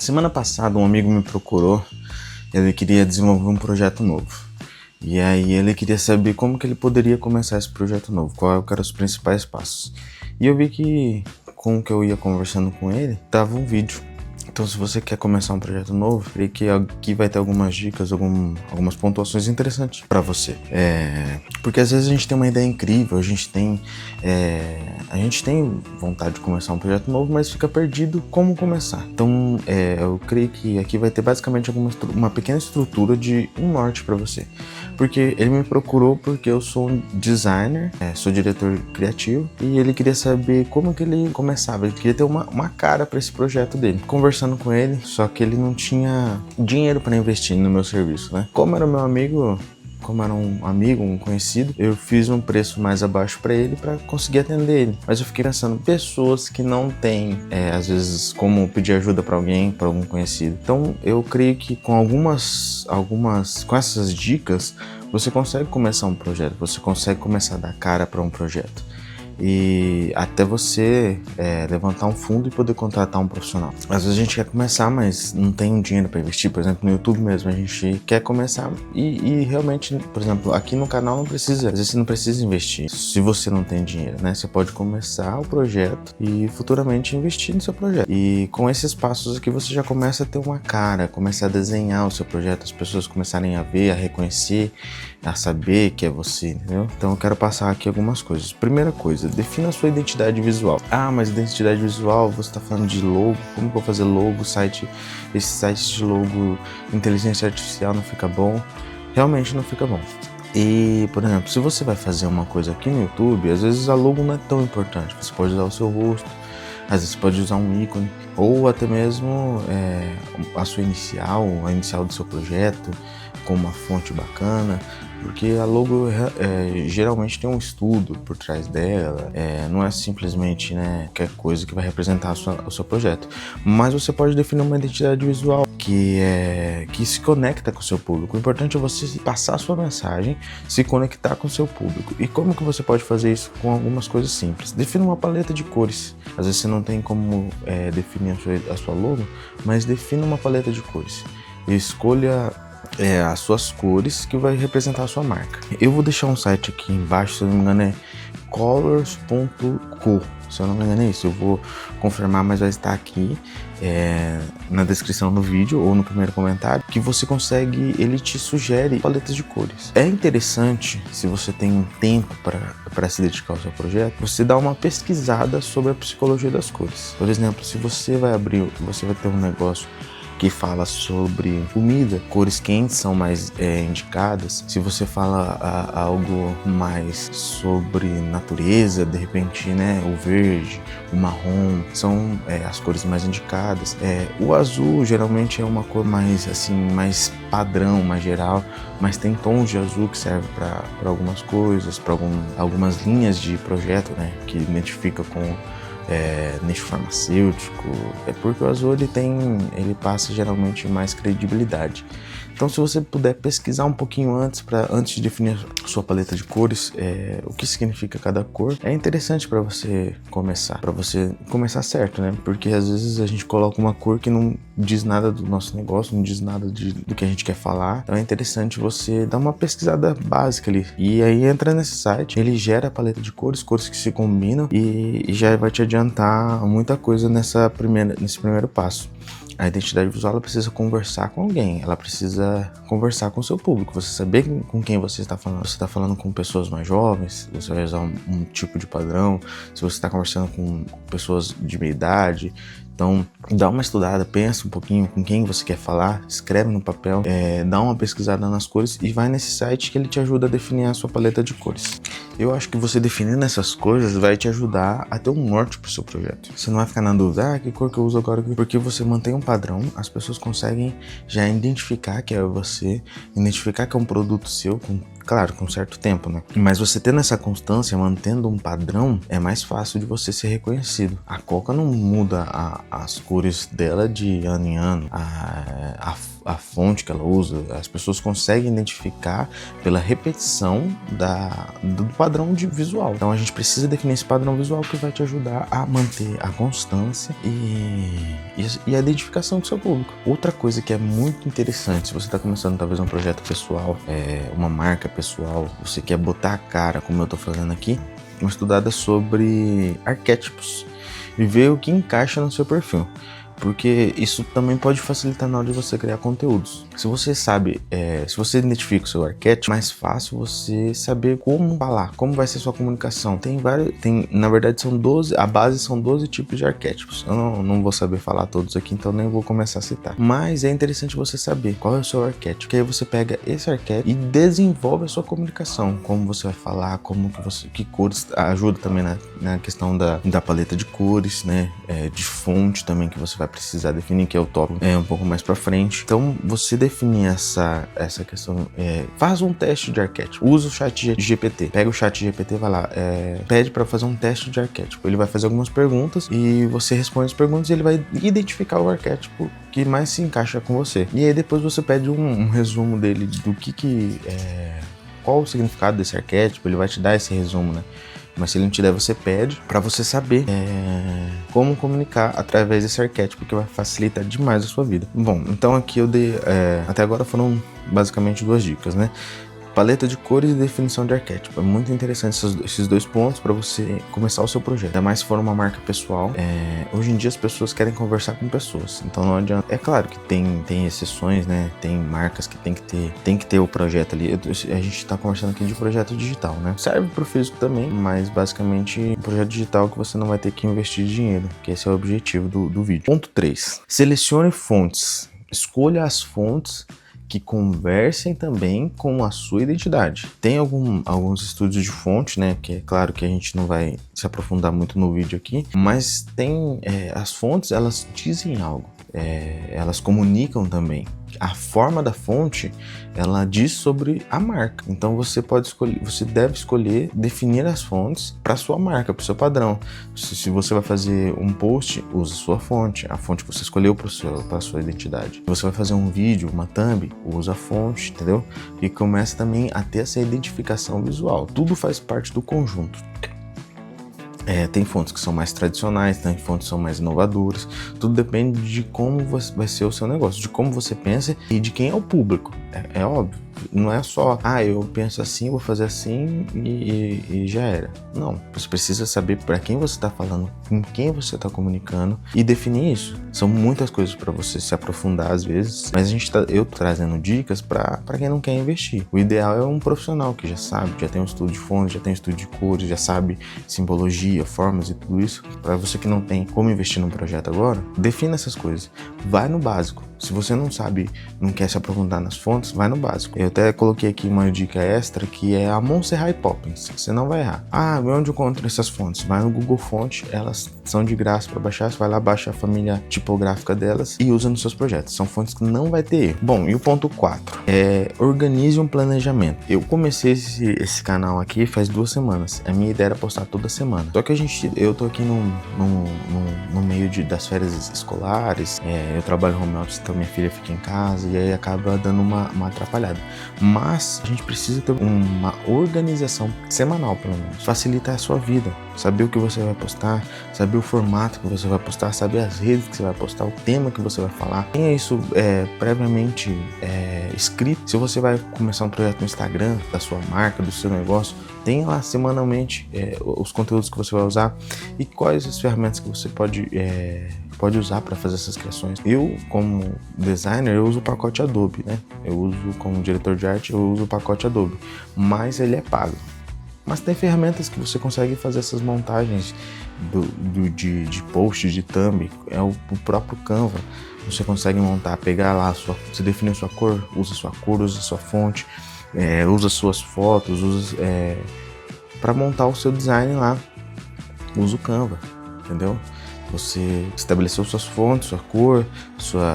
Semana passada um amigo me procurou, ele queria desenvolver um projeto novo. E aí ele queria saber como que ele poderia começar esse projeto novo, qual eram os principais passos. E eu vi que com o que eu ia conversando com ele, tava um vídeo. Então se você quer começar um projeto novo, eu creio que aqui vai ter algumas dicas, algumas pontuações interessantes para você. Porque às vezes a gente tem uma ideia incrível, a gente tem vontade de começar um projeto novo, mas fica perdido como começar. Então eu creio que aqui vai ter basicamente uma pequena estrutura de um norte para você. Porque ele me procurou porque eu sou um designer, sou diretor criativo, e ele queria saber como que ele começava, ele queria ter uma cara para esse projeto dele. Conversando com ele, só que ele não tinha dinheiro para investir no meu serviço, né? Como era um amigo, um conhecido, eu fiz um preço mais abaixo para ele para conseguir atender ele. Mas eu fiquei pensando, pessoas que não têm, às vezes, como pedir ajuda para alguém, para algum conhecido. Então, eu creio que com com essas dicas, você consegue começar um projeto, você consegue começar a dar cara para um projeto. E até você levantar um fundo e poder contratar um profissional. Às vezes a gente quer começar, mas não tem um dinheiro para investir. Por exemplo, no YouTube mesmo, a gente quer começar e realmente, por exemplo, aqui no canal não precisa, às vezes você não precisa investir se você não tem dinheiro, né? Você pode começar o projeto e futuramente investir no seu projeto. E com esses passos aqui você já começa a ter uma cara, começa a desenhar o seu projeto, as pessoas começarem a ver, a reconhecer, a saber que é você, entendeu? Então eu quero passar aqui algumas coisas. Primeira coisa, defina a sua identidade visual. Ah, mas identidade visual, você está falando de logo, como que eu vou fazer logo, esse site de logo, inteligência artificial não fica bom? Realmente não fica bom. E, por exemplo, se você vai fazer uma coisa aqui no YouTube, às vezes a logo não é tão importante, você pode usar o seu rosto, às vezes você pode usar um ícone, ou até mesmo a sua inicial, a inicial do seu projeto, com uma fonte bacana, porque a logo geralmente tem um estudo por trás dela, não é simplesmente qualquer coisa que vai representar o seu projeto. Mas você pode definir uma identidade visual que se conecta com o seu público. O importante é você passar a sua mensagem, se conectar com o seu público. E como que você pode fazer isso? Com algumas coisas simples. Defina uma paleta de cores. Às vezes você não tem como definir a sua logo, mas defina uma paleta de cores. E escolha as suas cores que vai representar a sua marca. Eu vou deixar um site aqui embaixo, se eu não me engano é colors.co, se eu não me engano é isso, eu vou confirmar, mas vai estar aqui na descrição do vídeo ou no primeiro comentário, que você consegue, ele te sugere paletas de cores. É interessante, se você tem um tempo para se dedicar ao seu projeto, você dá uma pesquisada sobre a psicologia das cores. Por exemplo, se você vai ter um negócio que fala sobre comida, cores quentes são mais indicadas. Se você fala algo mais sobre natureza, de repente, o verde, o marrom, são as cores mais indicadas. O azul geralmente é uma cor mais assim, mais padrão, mais geral, mas tem tons de azul que servem para algumas coisas, para algumas linhas de projeto, que identifica com nicho farmacêutico, porque o azul ele passa geralmente mais credibilidade. Então, se você puder pesquisar um pouquinho antes de definir a sua paleta de cores, o que significa cada cor, é interessante para você começar certo, né? Porque às vezes a gente coloca uma cor que não diz nada do nosso negócio, não diz nada do que a gente quer falar. Então é interessante você dar uma pesquisada básica ali. E aí entra nesse site, ele gera a paleta de cores que se combinam e já vai te adiantar muita coisa nesse primeiro passo. A identidade visual ela precisa conversar com alguém, ela precisa conversar com o seu público, você saber com quem você está falando. Você está falando com pessoas mais jovens, você vai usar um tipo de padrão. Se você está conversando com pessoas de meia idade, então dá uma estudada, pensa um pouquinho com quem você quer falar, escreve no papel, dá uma pesquisada nas cores e vai nesse site que ele te ajuda a definir a sua paleta de cores. Eu acho que você definindo essas coisas vai te ajudar a ter um norte pro seu projeto. Você não vai ficar na dúvida, que cor que eu uso agora? Porque você mantém um padrão, as pessoas conseguem já identificar que é você, identificar que é um produto seu, claro, com certo tempo, né? Mas você tendo essa constância, mantendo um padrão, é mais fácil de você ser reconhecido. A Coca não muda as cores dela de ano em ano, a fonte que ela usa, as pessoas conseguem identificar pela repetição do padrão de visual. Então a gente precisa definir esse padrão visual que vai te ajudar a manter a constância e a identificação do seu público. Outra coisa que é muito interessante, se você está começando talvez um projeto pessoal, uma marca pessoal, você quer botar a cara, como eu estou fazendo aqui, uma estudada sobre arquétipos e ver o que encaixa no seu perfil. Porque isso também pode facilitar na hora de você criar conteúdos. Se você sabe, se você identifica o seu arquétipo, é mais fácil você saber como falar, como vai ser sua comunicação. Na verdade são 12, a base são 12 tipos de arquétipos. Eu não vou saber falar todos aqui, então nem vou começar a citar. Mas é interessante você saber qual é o seu arquétipo, que aí você pega esse arquétipo e desenvolve a sua comunicação. Como você vai falar, que cores, ajuda também na questão da paleta de cores, né? De fonte também que você vai precisar definir, que é o tópico um pouco mais pra frente. Então, você definir essa questão, faz um teste de arquétipo, usa o chat GPT, pega o chat GPT, vai lá, pede pra fazer um teste de arquétipo, ele vai fazer algumas perguntas e você responde as perguntas e ele vai identificar o arquétipo que mais se encaixa com você. E aí depois você pede um resumo dele do qual o significado desse arquétipo, ele vai te dar esse resumo, né? Mas se ele não te der, você pede para você saber como comunicar através desse arquétipo, que vai facilitar demais a sua vida. Bom, então aqui eu dei, até agora foram basicamente 2 dicas, né? Paleta de cores e definição de arquétipo. É muito interessante esses 2 pontos para você começar o seu projeto. Ainda mais se for uma marca pessoal. Hoje em dia as pessoas querem conversar com pessoas. Então não adianta. É claro que tem exceções, né? Tem marcas que tem que ter o projeto ali. A gente tá conversando aqui de projeto digital, né? Serve pro físico também, mas basicamente um projeto digital que você não vai ter que investir dinheiro, que esse é o objetivo do vídeo. Ponto 3. Selecione fontes. Escolha as fontes que conversem também com a sua identidade. Tem alguns estudos de fonte, né, que é claro que a gente não vai se aprofundar muito no vídeo aqui, mas tem as fontes, elas dizem algo, elas comunicam também. A forma da fonte, ela diz sobre a marca. Então você deve escolher definir as fontes para sua marca, para o seu padrão. Se você vai fazer um post, use sua fonte, a fonte que você escolheu para a sua identidade. Se você vai fazer um vídeo, uma thumb, usa a fonte, entendeu? E começa também a ter essa identificação visual. Tudo faz parte do conjunto. Tem fontes que são mais tradicionais, tem fontes que são mais inovadoras. Tudo depende de como vai ser o seu negócio, de como você pensa e de quem é o público. É óbvio. Não é só, eu penso assim, vou fazer assim e já era. Não, você precisa saber para quem você está falando, com quem você está comunicando e definir isso. São muitas coisas para você se aprofundar às vezes, mas eu tô trazendo dicas para quem não quer investir. O ideal é um profissional que já sabe, já tem um estudo de fontes, já tem um estudo de cores, já sabe simbologia, formas e tudo isso. Para você que não tem como investir num projeto agora, defina essas coisas. Vai no básico. Se você não sabe, não quer se aprofundar nas fontes, vai no básico. Eu até coloquei aqui uma dica extra que é a Montserrat Poppins. Você não vai errar. Onde eu encontro essas fontes? Vai no Google Fonte, elas são de graça para baixar. Você vai lá, baixa a família tipográfica delas e usa nos seus projetos. São fontes que não vai ter erro. Bom, e o ponto 4 organize um planejamento. Eu comecei esse canal aqui faz 2 semanas. A minha ideia era postar toda semana. Só que eu tô aqui no meio das férias escolares. Eu trabalho home office, então minha filha fica em casa e aí acaba dando uma atrapalhada. Mas a gente precisa ter uma organização semanal, pelo menos. Facilitar a sua vida. Saber o que você vai postar, saber o formato que você vai postar, saber as redes que você vai postar, o tema que você vai falar. Tenha isso previamente escrito. Se você vai começar um projeto no Instagram da sua marca, do seu negócio, tenha lá semanalmente os conteúdos que você vai usar e quais as ferramentas que você pode usar para fazer essas criações. Eu, como designer, eu uso o pacote Adobe, né? Eu uso como diretor de arte, eu uso o pacote Adobe, mas ele é pago. Mas tem ferramentas que você consegue fazer essas montagens de post, de thumb, o próprio Canva. Você consegue montar, pegar lá, você define a sua cor, usa a sua fonte, usa suas fotos, para montar o seu design lá, usa o Canva, entendeu? Você estabeleceu suas fontes, sua cor,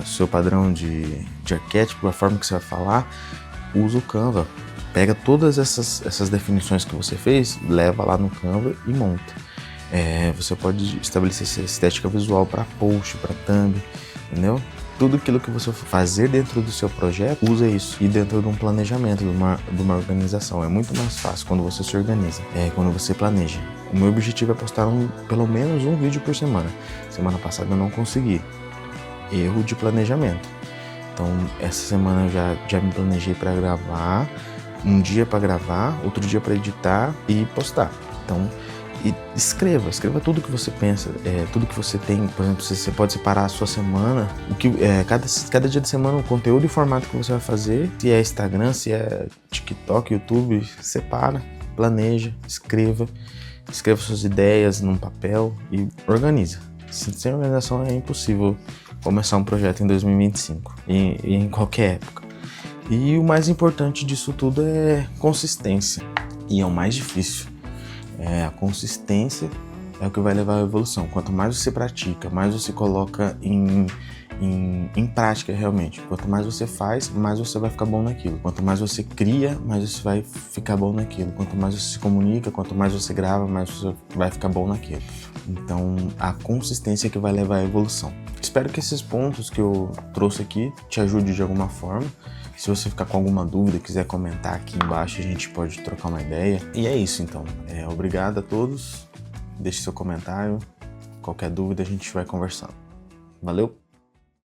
seu padrão de arquétipo, a forma que você vai falar, usa o Canva. Pega todas essas definições que você fez, leva lá no Canva e monta. Você pode estabelecer essa estética visual para post, para thumb, entendeu? Tudo aquilo que você for fazer dentro do seu projeto, usa isso. E dentro de um planejamento, de uma organização. É muito mais fácil quando você se organiza, quando você planeja. O meu objetivo é postar pelo menos um vídeo por semana. Semana passada eu não consegui. Erro de planejamento. Então, essa semana eu já me planejei para gravar. Um dia para gravar, outro dia para editar e postar. Então, escreva tudo que você pensa, tudo que você tem. Por exemplo, você pode separar a sua semana, cada dia de semana, o conteúdo e o formato que você vai fazer. Se é Instagram, se é TikTok, YouTube, separa, planeja, escreva suas ideias num papel e organiza. Sem organização é impossível começar um projeto em 2025 e em qualquer época. E o mais importante disso tudo é consistência, e é o mais difícil. A consistência é o que vai levar à evolução. Quanto mais você pratica, mais você coloca em prática realmente. Quanto mais você faz, mais você vai ficar bom naquilo. Quanto mais você cria, mais você vai ficar bom naquilo. Quanto mais você se comunica, quanto mais você grava, mais você vai ficar bom naquilo. Então, a consistência é que vai levar à evolução. Espero que esses pontos que eu trouxe aqui te ajudem de alguma forma. Se você ficar com alguma dúvida, quiser comentar aqui embaixo, a gente pode trocar uma ideia. E é isso então. Obrigado a todos. Deixe seu comentário. Qualquer dúvida a gente vai conversando. Valeu!